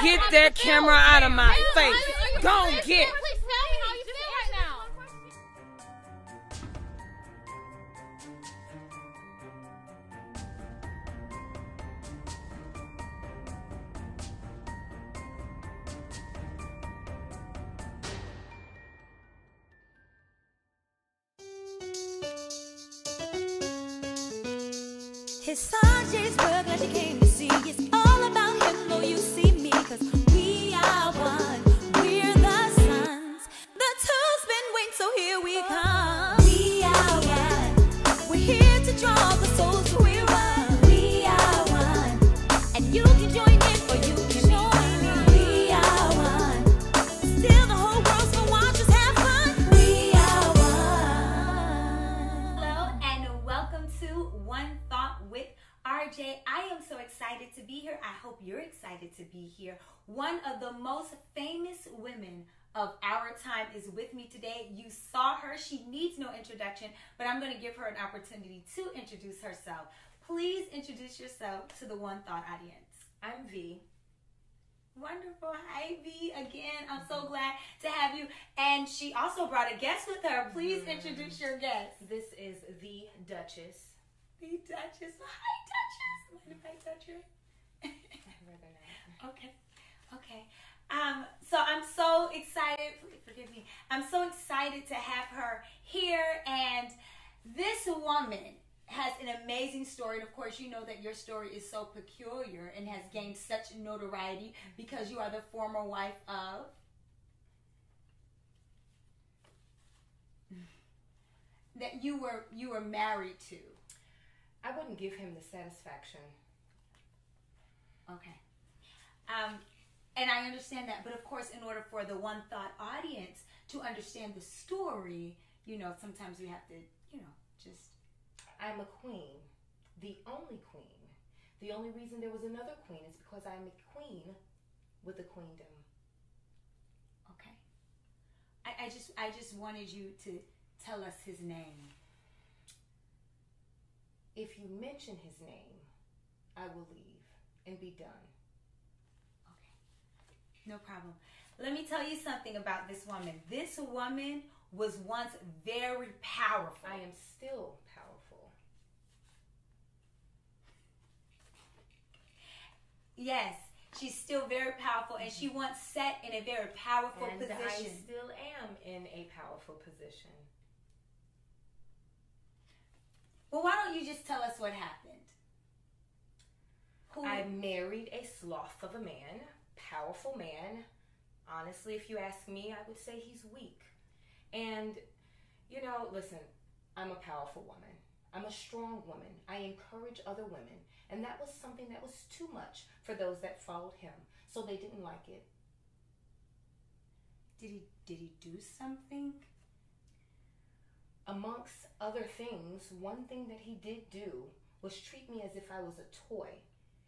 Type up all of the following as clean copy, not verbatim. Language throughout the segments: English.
get that camera out of my face. Go get. Please tell me how you feel right now. His son, James Berg, glad you came to see. It's all about him, though you see me, 'cause we are one. We're the sons. The two's been waiting, so here we come. We are one. We're here to draw the souls to we're one. We are one. And you can join in or you can join me. We are one. Still the whole world's gonna watch us have fun. We are one. Hello and welcome to One Thought with RJ. I am so excited to be here. I hope you're excited to be here. One of the most famous women of our time is with me today. You saw her. She needs no introduction, but I'm going to give her an opportunity to introduce herself. Please introduce yourself to the One Thought audience. I'm V. Wonderful. Hi, V. Again, I'm so glad to have you. And she also brought a guest with her. Please introduce your guest. This is the Duchess. The Duchess. Hi, Duchess. Mind if I touch her? I'd rather not. Okay. Okay. So I'm so excited. Forgive me. I'm so excited to have her here. And this woman has an amazing story. And of course, you know that your story is so peculiar and has gained such notoriety because you are the former wife of that you were married to. I wouldn't give him the satisfaction. Okay. And I understand that, but of course, in order for the One Thought audience to understand the story, you know, sometimes we have to, you know, just... I'm a queen. The only queen. The only reason there was another queen is because I'm a queen with a queendom. Okay. I just wanted you to tell us his name. If you mention his name, I will leave and be done. No problem. Let me tell you something about this woman. This woman was once very powerful. I am still powerful. Yes, she's still very powerful, and she once sat in a very powerful position. I still am in a powerful position. Well, why don't you just tell us what happened? I married a sloth of a man. Powerful man. Honestly, if you ask me, I would say he's weak. And, you know, listen, I'm a powerful woman. I'm a strong woman. I encourage other women. And that was something that was too much for those that followed him. So they didn't like it. Did he do something? Amongst other things, one thing that he did do was treat me as if I was a toy.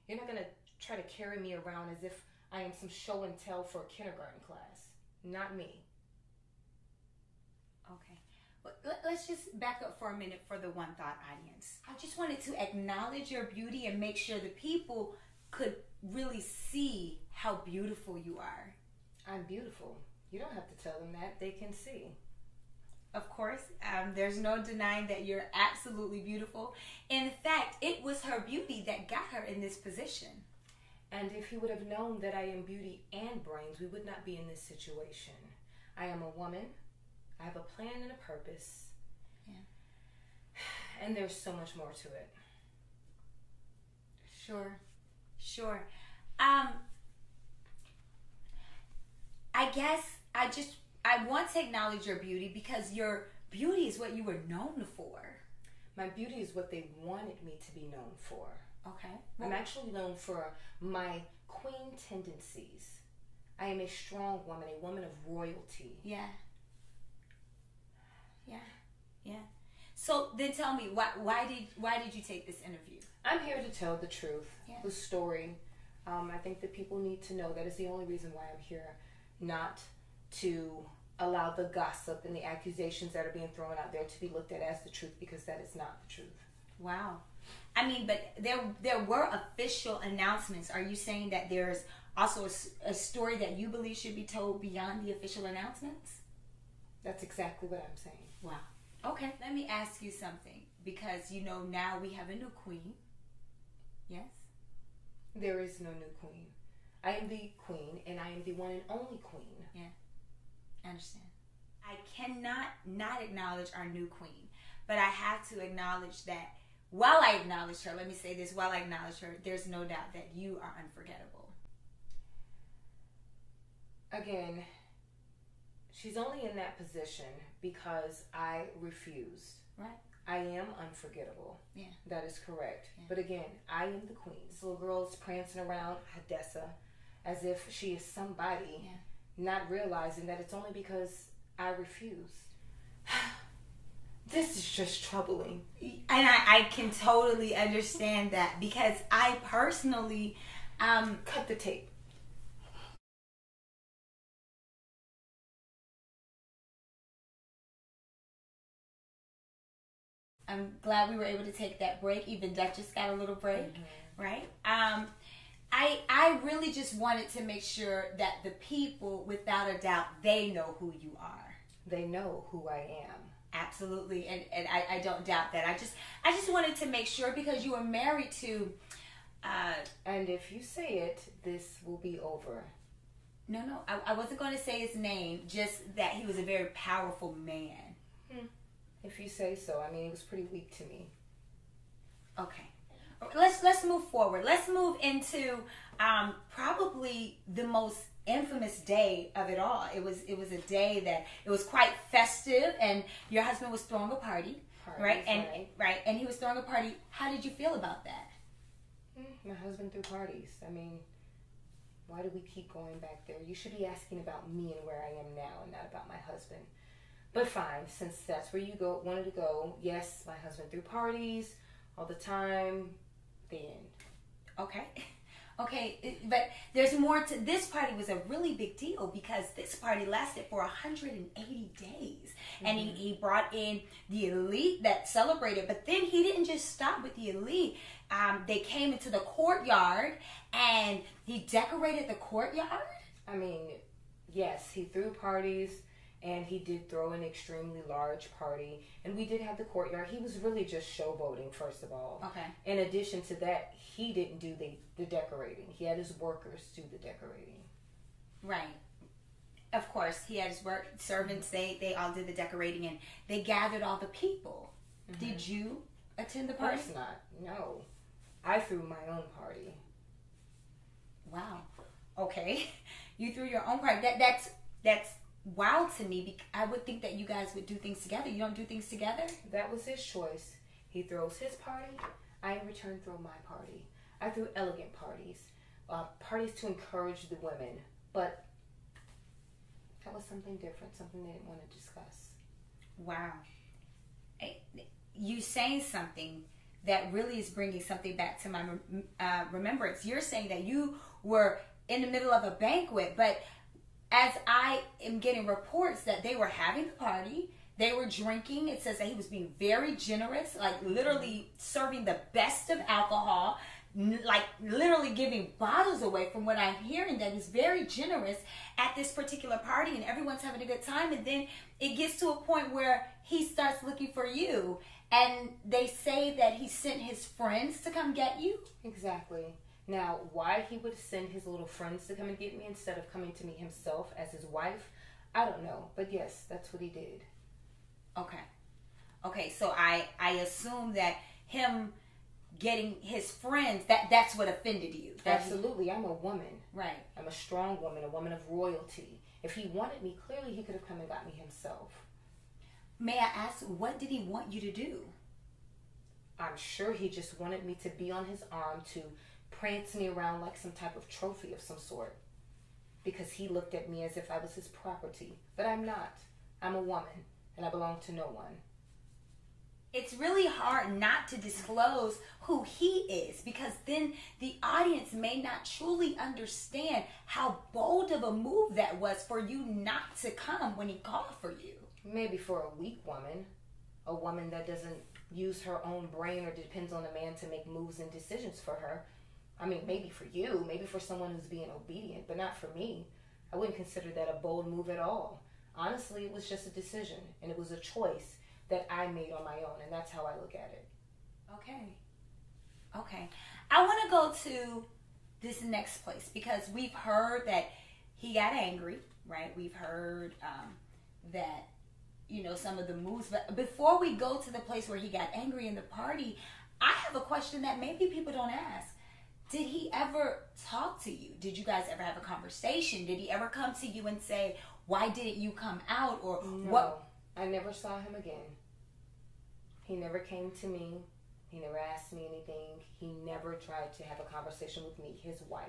You're not going to try to carry me around as if I am some show and tell for a kindergarten class. Not me. Okay. Well, let's just back up for a minute for the One Thought audience. I just wanted to acknowledge your beauty and make sure the people could really see how beautiful you are. I'm beautiful. You don't have to tell them that. They can see. Of course, there's no denying that you're absolutely beautiful. In fact, it was her beauty that got her in this position. And if he would have known that I am beauty and brains, we would not be in this situation. I am a woman. I have a plan and a purpose. Yeah. And there's so much more to it. Sure. I guess I want to acknowledge your beauty because your beauty is what you were known for. My beauty is what they wanted me to be known for. Okay. I'm actually known for my queen tendencies. I am a strong woman, a woman of royalty. Yeah. So then tell me, why did you take this interview? I'm here to tell the truth, Yeah. the story. I think that people need to know that is the only reason why I'm here, not to allow the gossip and the accusations that are being thrown out there to be looked at as the truth, because that is not the truth. Wow. I mean, but there were official announcements. Are you saying that there's also a story that you believe should be told beyond the official announcements? That's exactly what I'm saying. Wow. Okay. Let me ask you something, because now we have a new queen. Yes? There is no new queen. I am the queen, and I am the one and only queen. Yeah. I understand. I cannot not acknowledge our new queen, but I have to acknowledge that while I acknowledge her, let me say this, while I acknowledge her, there's no doubt that you are unforgettable. Again, she's only in that position because I refused. Right. I am unforgettable. Yeah. That is correct. Yeah. But again, I am the queen. This little girl is prancing around Hadessa as if she is somebody, not realizing that it's only because I refuse. This is just troubling. And I can totally understand that, because I personally... Cut the tape. I'm glad we were able to take that break. Even Duchess got a little break, right? I really just wanted to make sure that the people, without a doubt, they know who you are. They know who I am. Absolutely, and I don't doubt that. I just wanted to make sure, because you were married to... and if you say it, this will be over. No, I wasn't going to say his name, just that he was a very powerful man. If you say so. I mean, it was pretty weak to me. Okay. Let's move forward. Let's move into probably the most infamous day of it all. It was a day that it was quite festive, and your husband was throwing a party, right? And he was throwing a party. How did you feel about that? My husband threw parties. I mean, why do we keep going back there? You should be asking about me and where I am now, and not about my husband. But fine, since that's where you wanted to go. Yes, my husband threw parties all the time. The end. Okay, but there's more to this. Party was a really big deal, because this party lasted for 180 days. And he brought in the elite that celebrated, but then he didn't just stop with the elite. They came into the courtyard, and he decorated the courtyard. I mean, yes, he threw parties, and he did throw an extremely large party, and we did have the courtyard. He was really just showboating, first of all. Okay. In addition to that, he didn't do the decorating. He had his workers do the decorating. Right. Of course, he had his servants. They all did the decorating, and they gathered all the people. Did you attend the party? Of course not. No. I threw my own party. Wow. Okay. You threw your own party. That's wild to me. I would think that you guys would do things together. You don't do things together? That was his choice. He throws his party. I, in return, throw my party. I threw elegant parties. Parties to encourage the women. But that was something different. Something they didn't want to discuss. Wow. You saying something that really is bringing something back to my remembrance. You're saying that you were in the middle of a banquet, but as I am getting reports that they were having the party, they were drinking. It says that he was being very generous, like literally serving the best of alcohol, like literally giving bottles away. From what I'm hearing, that he's very generous at this particular party, and everyone's having a good time. And then it gets to a point where he starts looking for you, and they say that he sent his friends to come get you. Exactly. Now, why he would send his little friends to come and get me instead of coming to me himself as his wife, I don't know. But yes, that's what he did. Okay, so I assume that him getting his friends, that's what offended you. Absolutely. I'm a woman. Right. I'm a strong woman, a woman of royalty. If he wanted me, clearly he could have come and got me himself. May I ask, what did he want you to do? I'm sure he just wanted me to be on his arm, to prance me around like some type of trophy of some sort. Because he looked at me as if I was his property. But I'm not. I'm a woman, and I belong to no one. It's really hard not to disclose who he is, because then the audience may not truly understand how bold of a move that was for you not to come when he called for you. Maybe for a weak woman, a woman that doesn't use her own brain or depends on a man to make moves and decisions for her. I mean, maybe for you, maybe for someone who's being obedient, but not for me. I wouldn't consider that a bold move at all. Honestly, it was just a decision, and it was a choice that I made on my own, and that's how I look at it. Okay. I want to go to this next place because we've heard that he got angry, right? We've heard that, you know, some of the moves. But before we go to the place where he got angry in the party, I have a question that maybe people don't ask. Did he ever talk to you? Did you guys ever have a conversation? Did he ever come to you and say, why didn't you come out? Or No, what? I never saw him again. He never came to me. He never asked me anything. He never tried to have a conversation with me, his wife.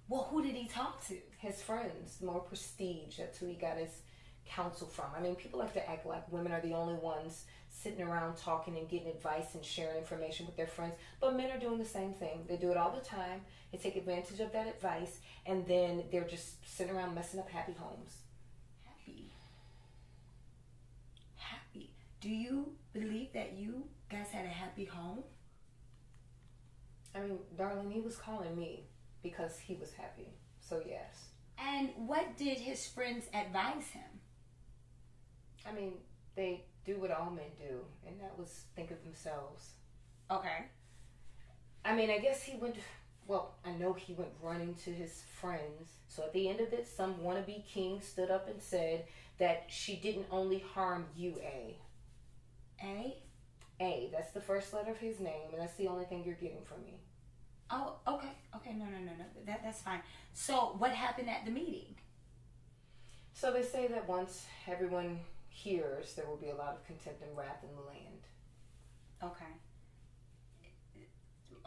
Well, who did he talk to? His friends, more prestige. That's who he got his counsel from. I mean, people like to act like women are the only ones sitting around talking and getting advice and sharing information with their friends. But men are doing the same thing. They do it all the time. They take advantage of that advice, and then they're just sitting around messing up happy homes. Happy. Do you believe that you guys had a happy home? I mean, darling, he was calling me because he was happy. So, yes. And what did his friends advise him? I mean, they do what all men do, and that was think of themselves. Okay. I mean, I guess he went, well, I know he went running to his friends. So at the end of it, some wannabe king stood up and said that she didn't only harm you, A. A? A, that's the first letter of his name, and that's the only thing you're getting from me. Oh, okay. Okay, no. That's fine. So what happened at the meeting? So they say that once everyone hears, there will be a lot of contempt and wrath in the land.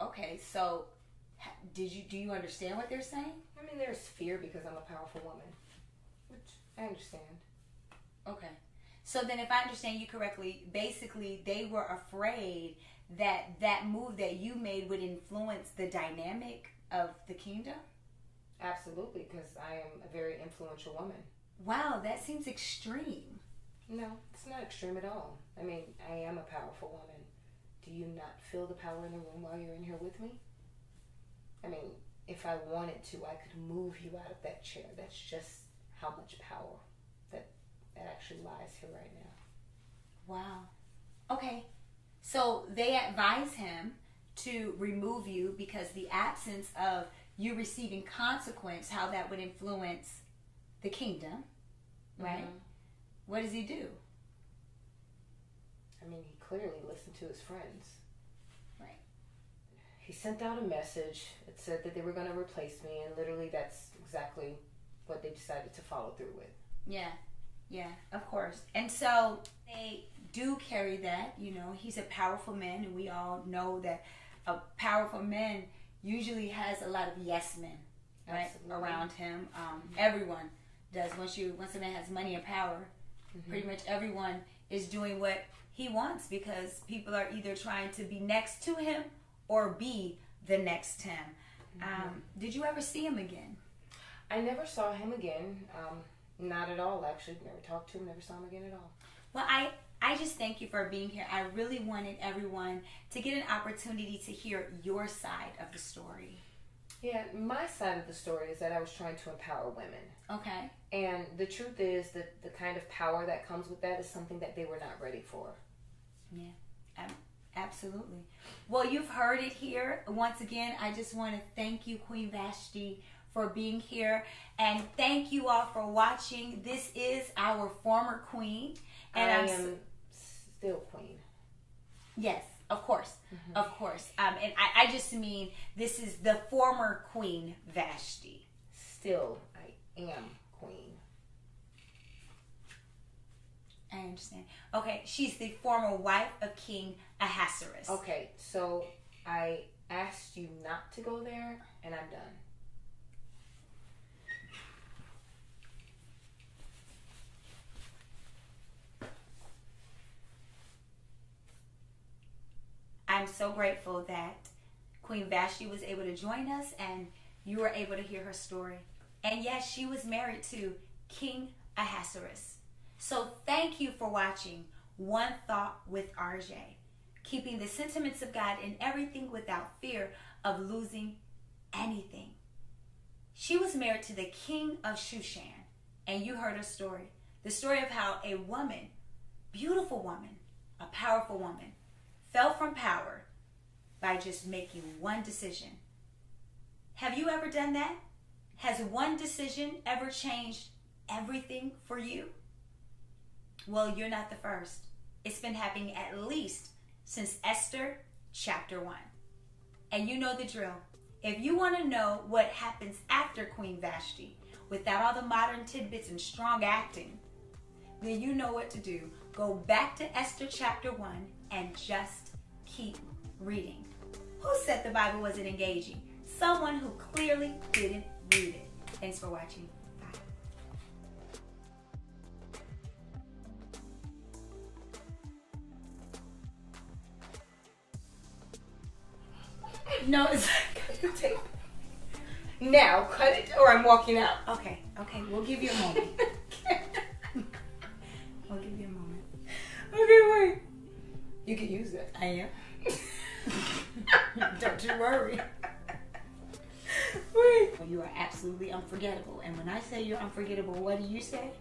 Okay, so do you understand what they're saying? I mean, there's fear because I'm a powerful woman, which I understand. Okay. So then if I understand you correctly, basically they were afraid that move that you made would influence the dynamic of the kingdom? Absolutely, because I am a very influential woman. Wow, that seems extreme. No, it's not extreme at all. I mean, I am a powerful woman. Do you not feel the power in the room while you're in here with me? I mean, if I wanted to, I could move you out of that chair. That's just how much power that actually lies here right now. Wow. Okay. So they advise him to remove you because the absence of you receiving consequence, how that would influence the kingdom, right? Mm-hmm. What does he do? I mean, he clearly listened to his friends. Right. He sent out a message. It said that they were going to replace me, and literally that's exactly what they decided to follow through with. Yeah, of course. And so they do carry that, you know, he's a powerful man, and we all know that a powerful man usually has a lot of yes men, right, Absolutely. around him. Everyone does. Once a man has money and power, pretty much everyone is doing what he wants because people are either trying to be next to him or be the next him. Did you ever see him again? I never saw him again. Not at all, actually. Never talked to him, never saw him again at all. Well, I just thank you for being here. I really wanted everyone to get an opportunity to hear your side of the story. Yeah, my side of the story is that I was trying to empower women. Okay. And the truth is that the kind of power that comes with that is something that they were not ready for. Yeah, absolutely. Well, you've heard it here. Once again, I just want to thank you, Queen Vashti, for being here. And thank you all for watching. This is our former queen. And I am still queen. Yes, of course. Of course. And I just mean this is the former Queen Vashti. Still, I am queen. I understand. Okay, she's the former wife of King Ahasuerus. Okay, so I asked you not to go there, and I'm done. I'm so grateful that Queen Vashti was able to join us and you were able to hear her story. And yes, she was married to King Ahasuerus. So thank you for watching One Thought with RJ, keeping the sentiments of God in everything without fear of losing anything. She was married to the king of Shushan, and you heard her story. The story of how a woman, beautiful woman, a powerful woman, fell from power by just making one decision. Have you ever done that? Has one decision ever changed everything for you? Well, you're not the first. It's been happening at least since Esther chapter 1. And you know the drill. If you want to know what happens after Queen Vashti, without all the modern tidbits and strong acting, then you know what to do. Go back to Esther chapter 1 and just keep reading. Who said the Bible wasn't engaging? Someone who clearly didn't read it. Thanks for watching. Bye. No, it's Cut the tape. Now, cut it or I'm walking out. okay. We'll give you a moment. We'll give you a moment. Okay, wait. You can use it. I am. Don't you worry. Wait. You are absolutely unforgettable. And when I say you're unforgettable, what do you say?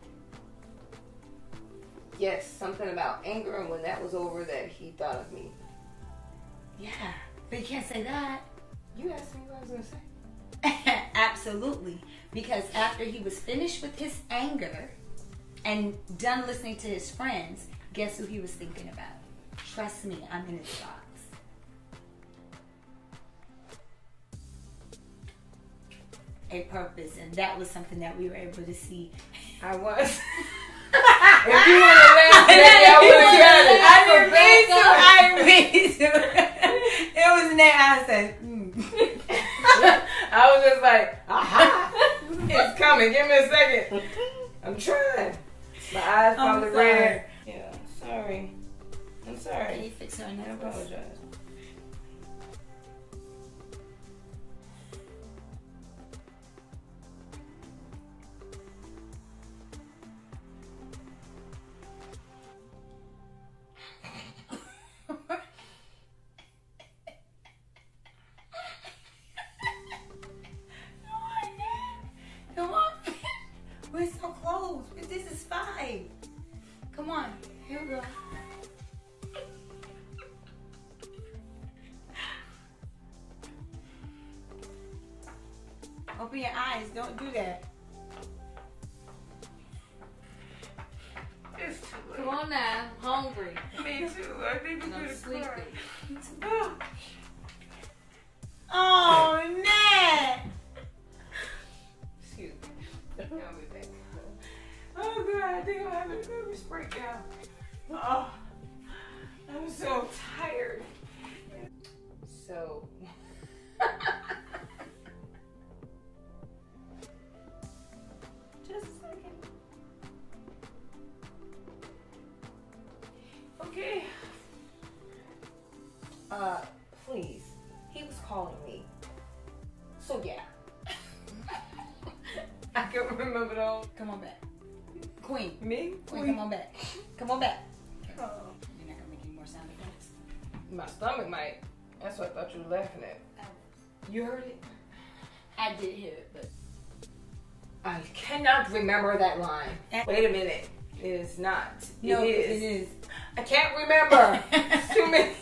Yes, something about anger, and when that was over, that he thought of me. Yeah, but you can't say that. You asked me what I was going to say. Absolutely. Because after he was finished with his anger and done listening to his friends, guess who he was thinking about? Trust me, I'm in his thoughts. A purpose, and that was something that we were able to see. I was. If you want to laugh, I would have got it. I didn't mean to. It was in that I said, I was just like, aha, it's coming. Give me a second. I'm trying. My eyes probably red. Yeah, sorry. I'm Can sorry. you fix her I necklace? apologize. Come on. We're so close. This is fine. Come on. Here we go. Open your eyes. Don't do that. It's too late. Come on now, I'm hungry. Me too. I think And I'm I'm gonna sleepy. cry. Oh, Nat. Excuse me. I'll be back. Oh God, I think I'm having a nervous breakdown. Oh, I'm so tired. So. Just a second. Okay. Please. He was calling me. So yeah. I can't remember it all. Come on back. Queen. Me? Queen, come on back. Come on back. Oh. You're not going to make any more sound effects. My stomach might. That's what I thought you were laughing at. You heard it? I did hear it, but I cannot remember that line. Wait a minute. It is not. no, it it is. is. I can't remember. Too many.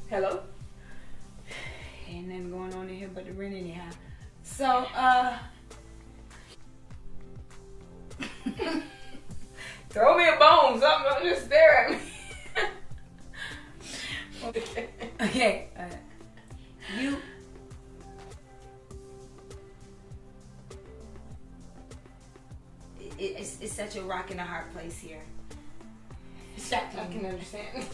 Hello? Ain't nothing going on in here but the rent anyhow. So, Throw me a bone. Something. Don't just stare at me. okay, it's such a rock and a hard place here. I can understand.